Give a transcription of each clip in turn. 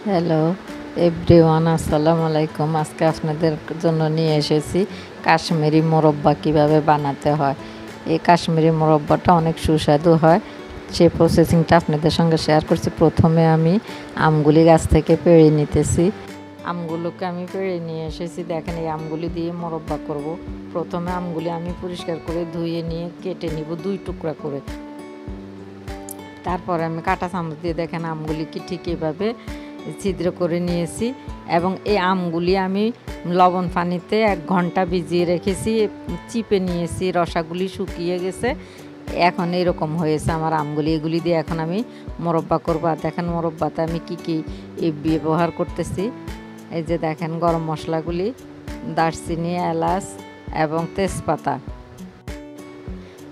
Hello everyone, আসসালামু আলাইকুম। আজকে আপনাদের জন্য নিয়ে এসেছি কাশ্মীরি মোরব্বা কিভাবে বানাতে হয়। এই কাশ্মীরি মোরব্বাটা অনেক সুস্বাদু হয়, সে প্রসেসিংটা আপনাদের সঙ্গে শেয়ার করছি। প্রথমে আমি আমগুলি গাছ থেকে পেড়ে নিতেছি। আমগুলোকে আমি পেড়ে নিয়ে এসেছি। দেখেন, এই আমগুলি দিয়ে মোরব্বা করব। প্রথমে আমগুলি আমি পরিষ্কার করে ধুয়ে নিয়ে কেটে নিব 2 টুকরা করে। তারপরে আমি কাঁটা চামচ দিয়ে দেখেন আমগুলিকে ঠিক এভাবে ছিদ্র করে নিয়েছি এবং এই আমগুলি আমি লবণ পানিতে 1 ঘন্টা ভিজিয়ে রেখেছি, চিপে নিয়েছি, রসাগুলি শুকিয়ে গেছে। এখন এরকম হয়েছে আমার আমগুলি। এগুলি দিয়ে এখন আমি মোরব্বা করবো। আর দেখেন মোরব্বাতে আমি কি ব্যবহার করতেছি। এই যে দেখেন গরম মশলাগুলি, দারচিনি, এলাচ এবং তেজপাতা।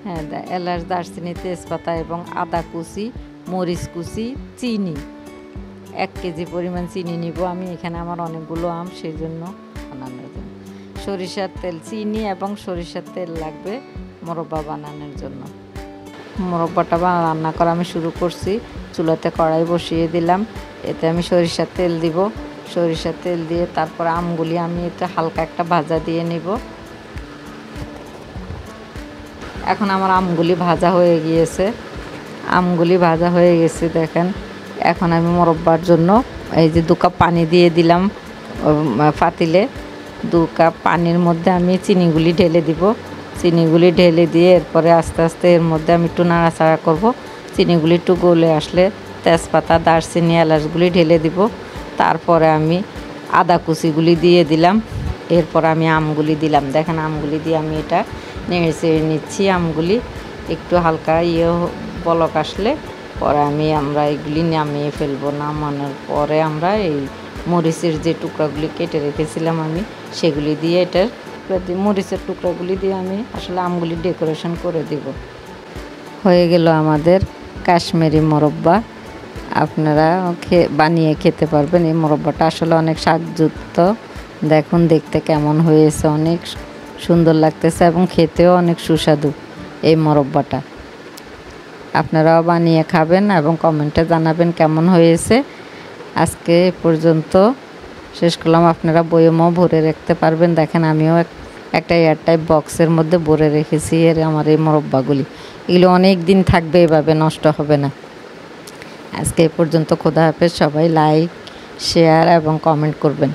হ্যাঁ, এলাচ, দারচিনি, তেজপাতা এবং আদা কুচি, মরিচ কুচি, চিনি। 1 কেজি পরিমাণ চিনি নিব আমি। এখানে আমার অনেকগুলো আম, সেই জন্য বানানোর জন্য সরিষার তেল, চিনি এবং সরিষার তেল লাগবে মোরব্বা বানানোর জন্য। মোরব্বাটা রান্না করা আমি শুরু করছি। চুলাতে কড়াই বসিয়ে দিলাম, এতে আমি সরিষার তেল দিব। সরিষার তেল দিয়ে তারপর আমগুলি আমি এতে হালকা একটা ভাজা দিয়ে নিব। এখন আমার আমগুলি ভাজা হয়ে গিয়েছে। আমগুলি ভাজা হয়ে গেছে দেখেন। এখন আমি মোরব্বার জন্য এই যে 2 কাপ পানি দিয়ে দিলাম পাতিলে। 2 কাপ পানির মধ্যে আমি চিনিগুলি ঢেলে দিব। চিনিগুলি ঢেলে দিয়ে এরপরে আস্তে আস্তে এর মধ্যে আমি একটু নাড়াচাড়া করব। চিনিগুলি একটু গলে আসলে তেজপাতা, দারচিনি, এলাচগুলি ঢেলে দিব। তারপরে আমি আদা কুচিগুলি দিয়ে দিলাম। এরপর আমি আমগুলি দিলাম। দেখেন আমগুলি দিয়ে আমি এটা নেড়ে চেড়ে নিচ্ছি। আমগুলি একটু হালকা বলক আসলে পরে আমরা এগুলি নামিয়ে ফেলবো। নামানোর পরে আমরা এই মরিচের যে টুকরাগুলি কেটে রেখেছিলাম আমি, সেগুলি দিয়ে মরিচের টুকরাগুলি দিয়ে আমি আসলে আমগুলি ডেকোরেশন করে দিব। হয়ে গেল আমাদের কাশ্মীরি মোরব্বা। আপনারা বানিয়ে খেতে পারবেন। এই মোরব্বাটা আসলে অনেক স্বাদযুক্ত। দেখুন দেখতে কেমন হয়েছে, অনেক সুন্দর লাগতেছে এবং খেতেও অনেক সুস্বাদু এই মোরব্বাটা। আপনারাও বানিয়ে খাবেন এবং কমেন্টে জানাবেন কেমন হয়েছে। আজকে পর্যন্ত শেষ করলাম। আপনারা বয়মও ভরে রাখতে পারবেন। দেখেন আমিও একটা এয়ারটাইট বক্সের মধ্যে ভরে রেখেছি আমার এই মোরব্বাগুলি। এগুলো অনেক দিন থাকবে, এভাবে নষ্ট হবে না। আজকে পর্যন্ত। খোদা হাফেজ। সবাই লাইক, শেয়ার এবং কমেন্ট করবেন।